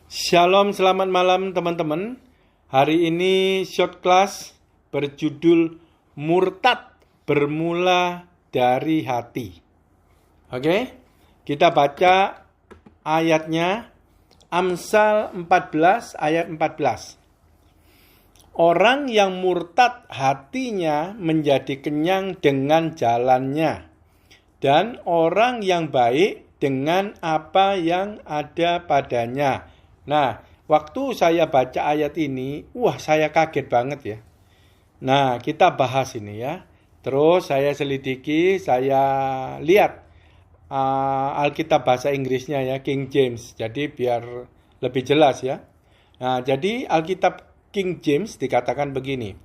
Shalom, selamat malam teman-teman. Hari ini short class berjudul Murtad bermula dari hati. Oke, kita baca ayatnya. Amsal 14 ayat 14. Orang yang murtad hatinya menjadi kenyang dengan jalannya, dan orang yang baik dengan apa yang ada padanya. Nah, waktu saya baca ayat ini, saya kaget banget ya. Nah, kita bahas ini ya. Terus saya selidiki, saya lihat Alkitab bahasa Inggrisnya ya, King James. Jadi biar lebih jelas ya. Nah, jadi Alkitab King James dikatakan begini.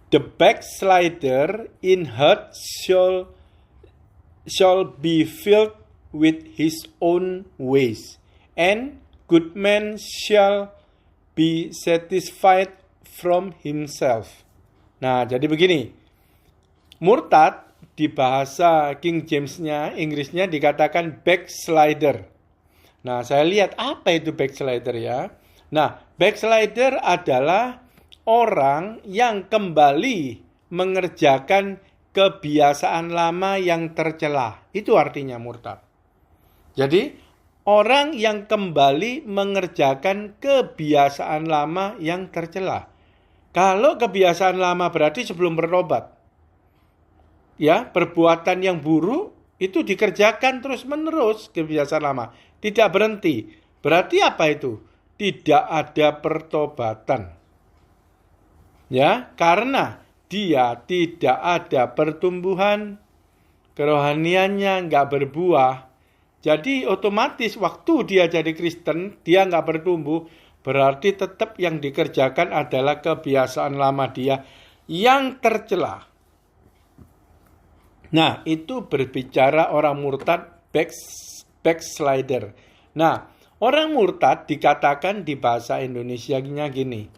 The backslider in heart shall be filled with his own ways, and good man shall be satisfied from himself. Nah, jadi begini. Murtad di bahasa King James-nya, Inggrisnya dikatakan backslider. Nah, saya lihat apa itu backslider ya. Nah, backslider adalah orang yang kembali mengerjakan kebiasaan lama yang tercela. Itu artinya murtad. Jadi, orang yang kembali mengerjakan kebiasaan lama yang tercela. Kalau kebiasaan lama berarti sebelum bertobat. Ya, perbuatan yang buruk itu dikerjakan terus-menerus kebiasaan lama. Tidak berhenti. Berarti apa itu? Tidak ada pertobatan. Ya, karena dia tidak ada pertumbuhan, kerohaniannya nggak berbuah. Jadi otomatis waktu dia jadi Kristen, dia nggak bertumbuh, berarti tetap yang dikerjakan adalah kebiasaan lama dia yang tercela. Nah, itu berbicara orang murtad backslider. Nah, orang murtad dikatakan di bahasa Indonesianya gini.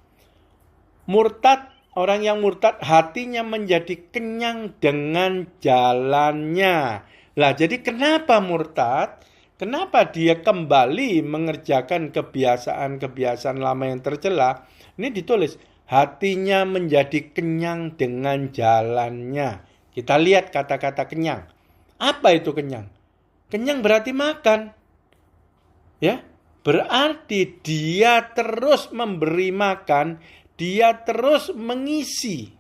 Murtad, orang yang murtad hatinya menjadi kenyang dengan jalannya. Lah, jadi kenapa murtad? Kenapa dia kembali mengerjakan kebiasaan-kebiasaan lama yang tercela? Ini ditulis, hatinya menjadi kenyang dengan jalannya. Kita lihat kata-kata kenyang. Apa itu kenyang? Kenyang berarti makan. Ya, berarti dia terus memberi makan, dia terus mengisi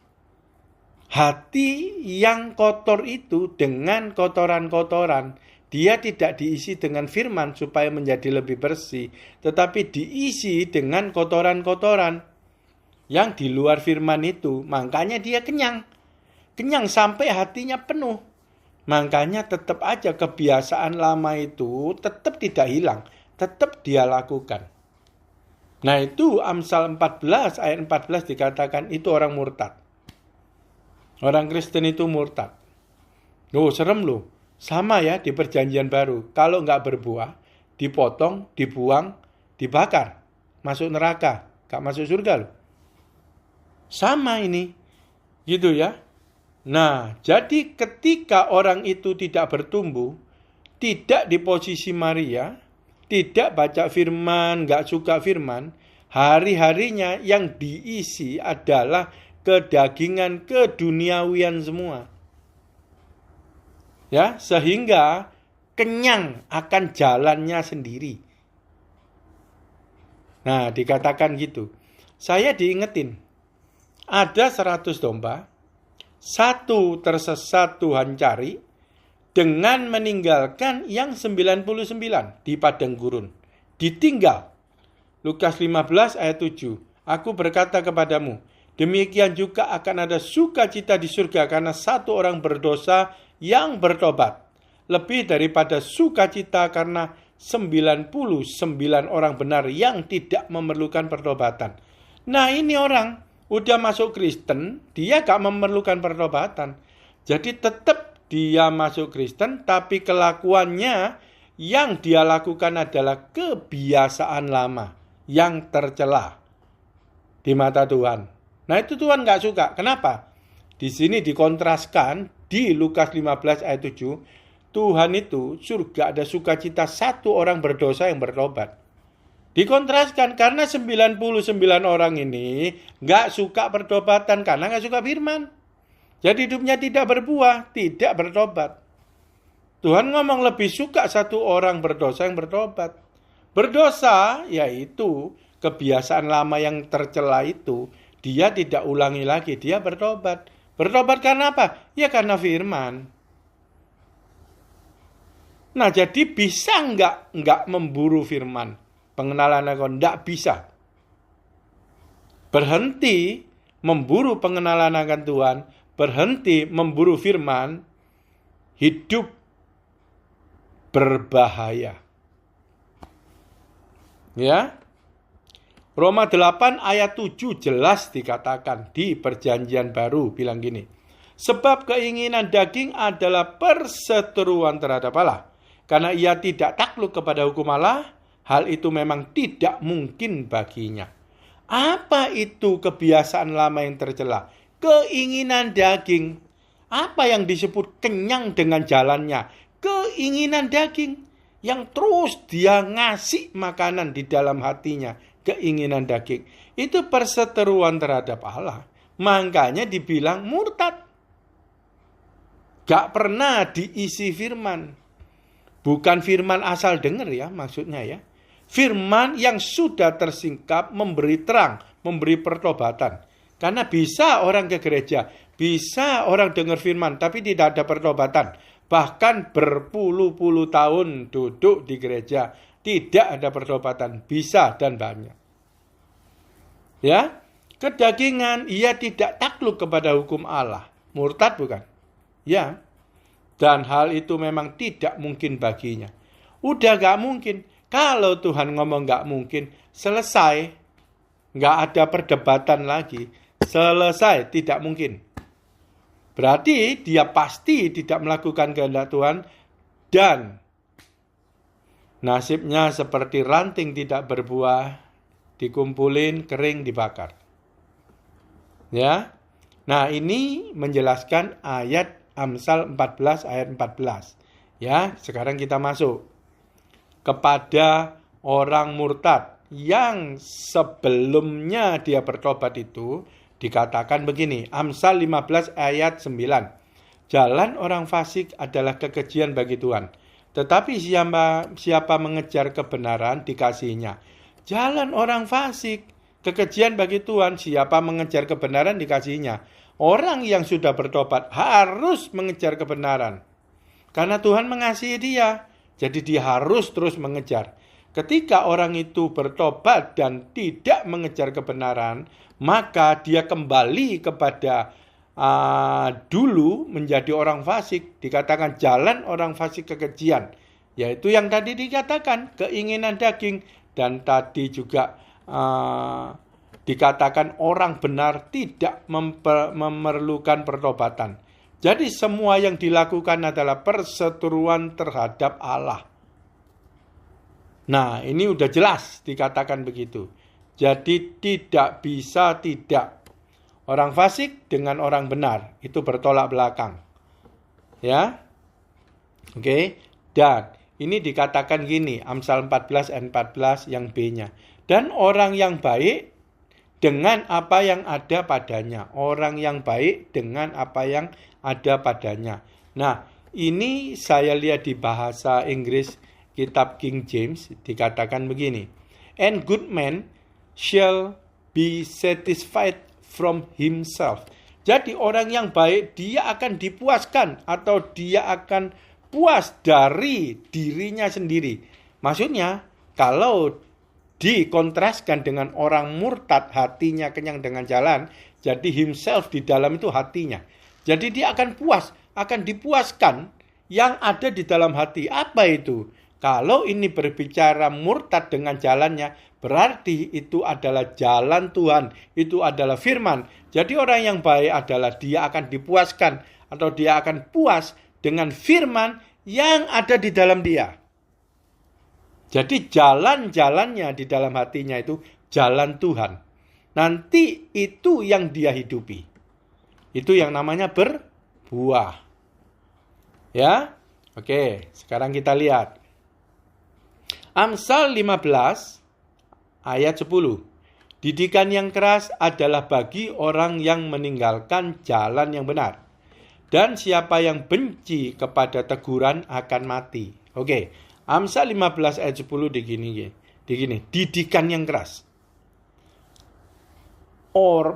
hati yang kotor itu dengan kotoran-kotoran. Dia tidak diisi dengan firman supaya menjadi lebih bersih, tetapi diisi dengan kotoran-kotoran yang di luar firman itu. Makanya dia kenyang. Kenyang sampai hatinya penuh. Makanya tetap aja kebiasaan lama itu tetap tidak hilang. Tetap dia lakukan. Nah, itu Amsal 14 ayat 14 dikatakan itu orang murtad. Orang Kristen itu murtad. Serem loh. Sama ya di perjanjian baru. Kalau nggak berbuah, dipotong, dibuang, dibakar. Masuk neraka. Nggak masuk surga loh. Sama ini. Gitu ya. Nah, jadi ketika orang itu tidak bertumbuh, tidak di posisi Maria, tidak baca firman, nggak suka firman, hari-harinya yang diisi adalah kedagingan, keduniawian semua. Ya, sehingga kenyang akan jalannya sendiri. Nah, dikatakan gitu. Saya diingetin, ada 100 domba, satu tersesat Tuhan cari, dengan meninggalkan yang 99 di padang gurun. Ditinggal. Lukas 15 ayat 7. Aku berkata kepadamu, demikian juga akan ada sukacita di surga karena satu orang berdosa yang bertobat. Lebih daripada sukacita karena 99 orang benar yang tidak memerlukan pertobatan. Nah, ini orang udah masuk Kristen, dia gak memerlukan pertobatan. Jadi tetap dia masuk Kristen, tapi kelakuannya yang dia lakukan adalah kebiasaan lama yang tercela di mata Tuhan. Nah, itu Tuhan gak suka. Kenapa? Di sini dikontraskan di Lukas 15 ayat 7, Tuhan itu surga ada sukacita satu orang berdosa yang bertobat. Dikontraskan karena 99 orang ini nggak suka pertobatan karena nggak suka firman. Jadi hidupnya tidak berbuah, tidak bertobat. Tuhan ngomong lebih suka satu orang berdosa yang bertobat. Berdosa yaitu kebiasaan lama yang tercela itu, dia tidak ulangi lagi, dia bertobat. Bertobat karena apa? Ya karena firman. Nah, jadi bisa nggak memburu firman? Pengenalan akan nggak bisa. Berhenti memburu pengenalan akan Tuhan, berhenti memburu firman, hidup berbahaya. Ya. Roma 8 ayat 7 jelas dikatakan di Perjanjian Baru bilang gini. Sebab keinginan daging adalah perseteruan terhadap Allah. Karena ia tidak takluk kepada hukum Allah, hal itu memang tidak mungkin baginya. Apa itu kebiasaan lama yang tercela? Keinginan daging. Apa yang disebut kenyang dengan jalannya? Keinginan daging yang terus dia ngasih makanan di dalam hatinya. Keinginan daging. Itu perseteruan terhadap Allah. Makanya dibilang murtad. Gak pernah diisi firman. Bukan firman asal dengar ya maksudnya ya. Firman yang sudah tersingkap memberi terang, memberi pertobatan. Karena bisa orang ke gereja, bisa orang dengar firman tapi tidak ada pertobatan. Bahkan berpuluh-puluh tahun duduk di gereja, tidak ada pertobatan, bisa dan banyak. Ya, kedagingan, ia tidak takluk kepada hukum Allah. Murtad bukan? Ya, dan hal itu memang tidak mungkin baginya. Udah gak mungkin. Kalau Tuhan ngomong gak mungkin, selesai. Gak ada perdebatan lagi. Selesai, tidak mungkin. Berarti dia pasti tidak melakukan kehendak Tuhan. Dan nasibnya seperti ranting tidak berbuah. Dikumpulin, kering, dibakar. Ya. Nah ini menjelaskan ayat Amsal 14 ayat 14. Ya, sekarang kita masuk kepada orang murtad yang sebelumnya dia bertobat itu dikatakan begini. Amsal 15 ayat 9. Jalan orang fasik adalah kekejian bagi Tuhan. Tetapi siapa mengejar kebenaran dikasihinya. Jalan orang fasik, kekejian bagi Tuhan. Siapa mengejar kebenaran dikasihinya. Orang yang sudah bertobat harus mengejar kebenaran. Karena Tuhan mengasihi dia. Jadi dia harus terus mengejar. Ketika orang itu bertobat dan tidak mengejar kebenaran, maka dia kembali kepada dulu menjadi orang fasik. Dikatakan jalan orang fasik kekejian. Yaitu yang tadi dikatakan keinginan daging. Dan tadi juga dikatakan orang benar tidak memerlukan pertobatan. Jadi semua yang dilakukan adalah perseteruan terhadap Allah. Nah, ini udah jelas dikatakan begitu. Jadi tidak bisa tidak. Orang fasik dengan orang benar itu bertolak belakang. Ya. Oke. Dan ini dikatakan gini, Amsal 14 ayat 14 yang B-nya. Dan orang yang baik dengan apa yang ada padanya. Orang yang baik dengan apa yang ada padanya. Nah, ini saya lihat di bahasa Inggris, kitab King James, dikatakan begini. And good man shall be satisfied from himself. Jadi orang yang baik, dia akan dipuaskan atau dia akan puas dari dirinya sendiri. Maksudnya, kalau dikontraskan dengan orang murtad, hatinya kenyang dengan jalan, jadi himself di dalam itu hatinya. Jadi dia akan puas, akan dipuaskan yang ada di dalam hati. Apa itu? Kalau ini berbicara murtad dengan jalannya, berarti itu adalah jalan Tuhan, itu adalah firman. Jadi orang yang baik adalah dia akan dipuaskan atau dia akan puas dengan firman yang ada di dalam dia. Jadi jalan-jalannya di dalam hatinya itu jalan Tuhan. Nanti itu yang dia hidupi. Itu yang namanya berbuah. Ya. Oke, sekarang kita lihat. Amsal 15 ayat 10. Didikan yang keras adalah bagi orang yang meninggalkan jalan yang benar. Dan siapa yang benci kepada teguran akan mati. Oke, Amsal 15 ayat 10 digini. Didikan yang keras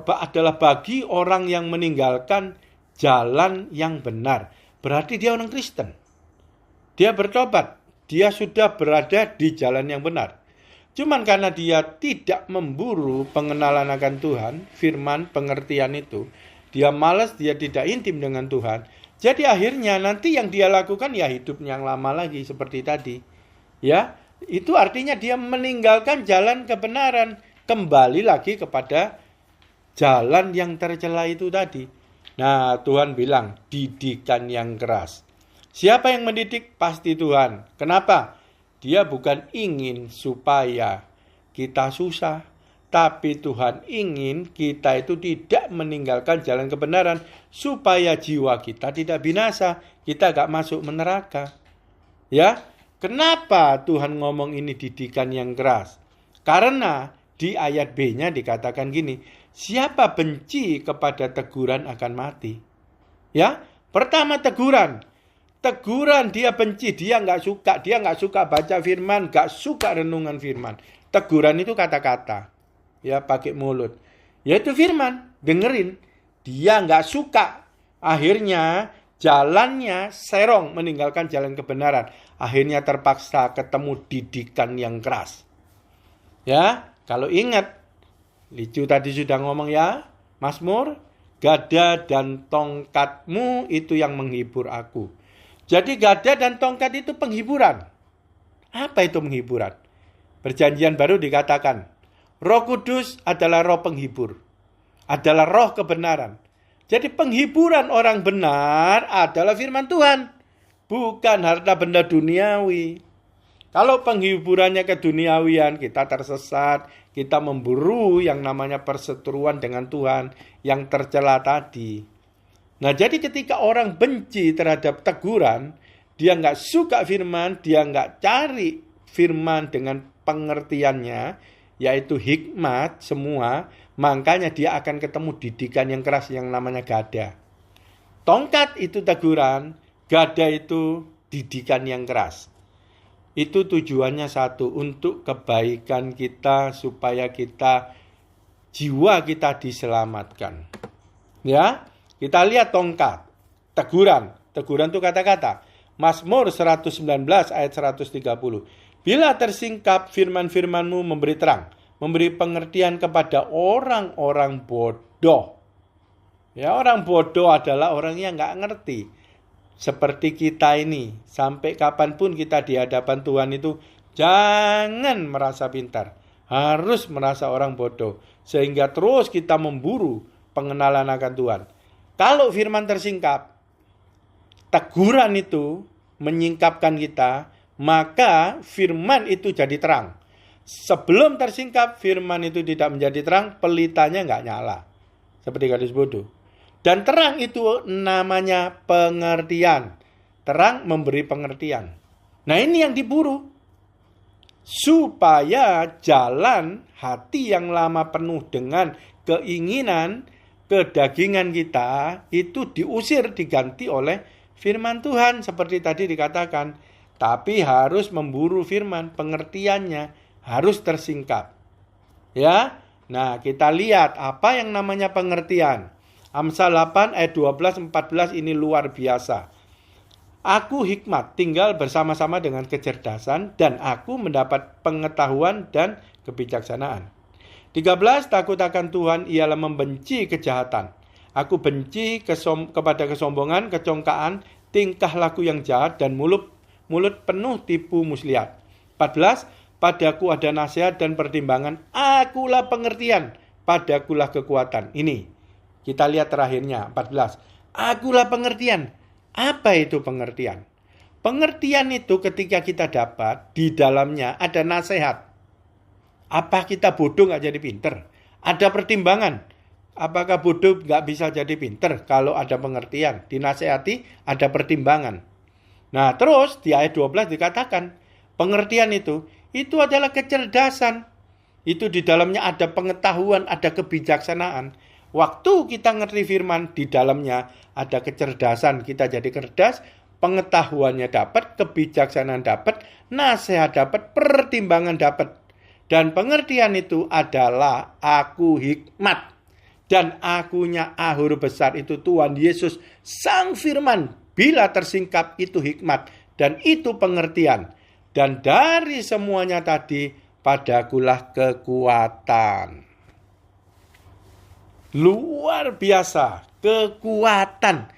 adalah bagi orang yang meninggalkan jalan yang benar. Berarti dia orang Kristen. Dia bertobat. Dia sudah berada di jalan yang benar. Cuman karena dia tidak memburu pengenalan akan Tuhan, firman, pengertian itu, dia malas, dia tidak intim dengan Tuhan. Jadi akhirnya nanti yang dia lakukan ya hidup yang lama lagi seperti tadi. Ya, itu artinya dia meninggalkan jalan kebenaran, kembali lagi kepada jalan yang tercela itu tadi. Nah, Tuhan bilang, didikan yang keras. Siapa yang mendidik? Pasti Tuhan. Kenapa? Dia bukan ingin supaya kita susah, tapi Tuhan ingin kita itu tidak meninggalkan jalan kebenaran, supaya jiwa kita tidak binasa, kita gak masuk neraka. Ya, kenapa Tuhan ngomong ini didikan yang keras? Karena di ayat B-nya dikatakan gini, siapa benci kepada teguran akan mati. Ya, pertama teguran. Teguran dia benci, dia nggak suka baca firman, nggak suka renungan firman. Teguran itu kata-kata. Ya, pakai mulut. Yaitu firman, dengerin. Dia nggak suka. Akhirnya jalannya serong meninggalkan jalan kebenaran. Akhirnya terpaksa ketemu didikan yang keras. Ya, kalau ingat, Licu tadi sudah ngomong ya, Mazmur, gada dan tongkatmu itu yang menghibur aku. Jadi gada dan tongkat itu penghiburan. Apa itu penghiburan? Perjanjian baru dikatakan, Roh Kudus adalah roh penghibur. Adalah roh kebenaran. Jadi penghiburan orang benar adalah firman Tuhan. Bukan harta benda duniawi. Kalau penghiburannya keduniawian, kita tersesat, kita memburu yang namanya perseteruan dengan Tuhan yang tercela tadi. Nah, jadi ketika orang benci terhadap teguran, dia nggak suka firman, dia nggak cari firman dengan pengertiannya, yaitu hikmat semua, makanya dia akan ketemu didikan yang keras yang namanya gada. Tongkat itu teguran, gada itu didikan yang keras. Itu tujuannya satu, untuk kebaikan kita, supaya jiwa kita diselamatkan. Ya, kita lihat tongkat, teguran itu kata-kata. Mazmur 119 ayat 130. Bila tersingkap firman-firmanmu memberi terang, memberi pengertian kepada orang-orang bodoh. Ya, orang bodoh adalah orang yang nggak ngerti. Seperti kita ini, sampai kapanpun kita di hadapan Tuhan itu, jangan merasa pintar. Harus merasa orang bodoh. Sehingga terus kita memburu pengenalan akan Tuhan. Kalau firman tersingkap, teguran itu menyingkapkan kita, maka firman itu jadi terang. Sebelum tersingkap, firman itu tidak menjadi terang, pelitanya nggak nyala. Seperti gadis bodoh. Dan terang itu namanya pengertian. Terang memberi pengertian. Nah, ini yang diburu. Supaya jalan hati yang lama penuh dengan keinginan, kedagingan kita, itu diusir, diganti oleh firman Tuhan. Seperti tadi dikatakan. Tapi harus memburu firman, pengertiannya harus tersingkap. Ya, nah kita lihat apa yang namanya pengertian. Amsal 8 ayat 12-14 ini luar biasa. Aku hikmat, tinggal bersama-sama dengan kecerdasan, dan aku mendapat pengetahuan dan kebijaksanaan. 13, takut akan Tuhan ialah membenci kejahatan. Aku benci kepada kesombongan, kecongkaan, tingkah laku yang jahat, dan mulut penuh tipu muslihat. 14, padaku ada nasihat dan pertimbangan, akulah pengertian, padakulah kekuatan. Ini. Kita lihat terakhirnya, 14. Akulah pengertian. Apa itu pengertian? Pengertian itu ketika kita dapat, di dalamnya ada nasihat. Apa kita bodoh gak jadi pinter? Ada pertimbangan. Apakah bodoh gak bisa jadi pinter? Kalau ada pengertian, dinasehati, ada pertimbangan. Nah, terus di ayat 12 dikatakan, pengertian itu adalah kecerdasan. Itu di dalamnya ada pengetahuan, ada kebijaksanaan. Waktu kita ngerti firman, di dalamnya ada kecerdasan. Kita jadi cerdas, pengetahuannya dapat, kebijaksanaan dapat, nasihat dapat, pertimbangan dapat. Dan pengertian itu adalah aku hikmat. Dan akunya A huruf besar itu Tuhan Yesus, Sang Firman. Bila tersingkap itu hikmat. Dan itu pengertian. Dan dari semuanya tadi, padakulah kekuatan. Luar biasa, kekuatan.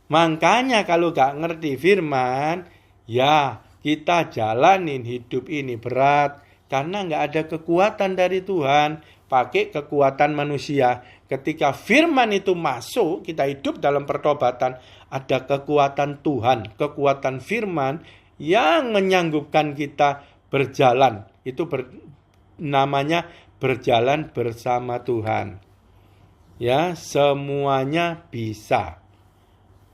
Makanya kalau gak ngerti firman, ya kita jalanin hidup ini berat. Karena gak ada kekuatan dari Tuhan, pakai kekuatan manusia. Ketika firman itu masuk, kita hidup dalam pertobatan, ada kekuatan Tuhan, kekuatan firman yang menyanggupkan kita berjalan. Itu namanya berjalan bersama Tuhan. Ya, semuanya bisa.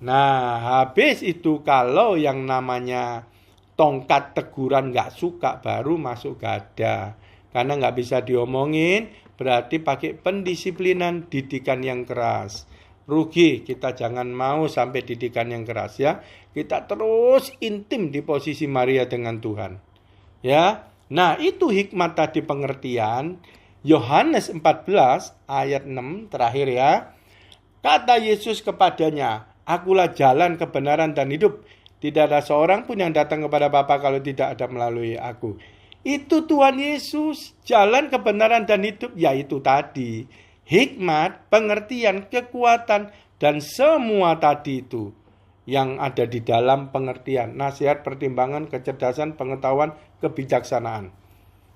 Nah, habis itu kalau yang namanya tongkat teguran gak suka, baru masuk gada. Karena gak bisa diomongin, berarti pakai pendisiplinan, didikan yang keras. Rugi, kita jangan mau sampai didikan yang keras ya. Kita terus intim di posisi Maria dengan Tuhan. Ya, nah itu hikmat tadi pengertian. Yohanes 14 ayat 6 terakhir ya. Kata Yesus kepadanya, akulah jalan, kebenaran dan hidup. Tidak ada seorang pun yang datang kepada Bapa kalau tidak ada melalui aku. Itu Tuhan Yesus, jalan, kebenaran dan hidup, yaitu tadi. Hikmat, pengertian, kekuatan, dan semua tadi itu yang ada di dalam pengertian. Nasihat, pertimbangan, kecerdasan, pengetahuan, kebijaksanaan.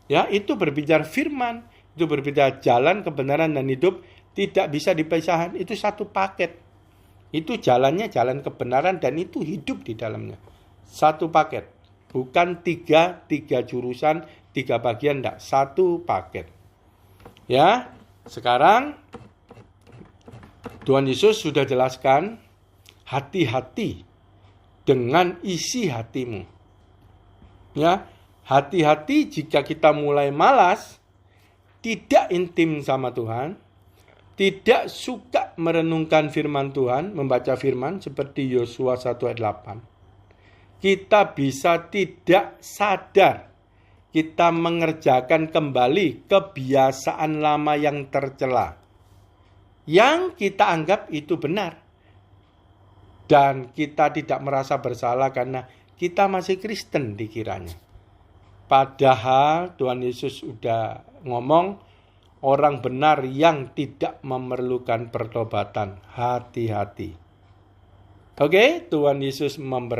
Ya, itu berbicara firman. Itu berbeda jalan, kebenaran, dan hidup tidak bisa dipisahkan. Itu satu paket. Itu jalannya jalan kebenaran dan itu hidup di dalamnya. Satu paket. Bukan tiga jurusan, 3 bagian, enggak. Satu paket. Ya, sekarang Tuhan Yesus sudah jelaskan, hati-hati dengan isi hatimu. Ya, hati-hati jika kita mulai malas, tidak intim sama Tuhan, tidak suka merenungkan firman Tuhan, membaca firman seperti Yosua 1 ayat 8. Kita bisa tidak sadar, kita mengerjakan kembali kebiasaan lama yang tercela, yang kita anggap itu benar. Dan kita tidak merasa bersalah karena kita masih Kristen dikiranya. Padahal Tuhan Yesus sudah ngomong, orang benar yang tidak memerlukan pertobatan, hati-hati. Oke, Tuhan Yesus memberkati.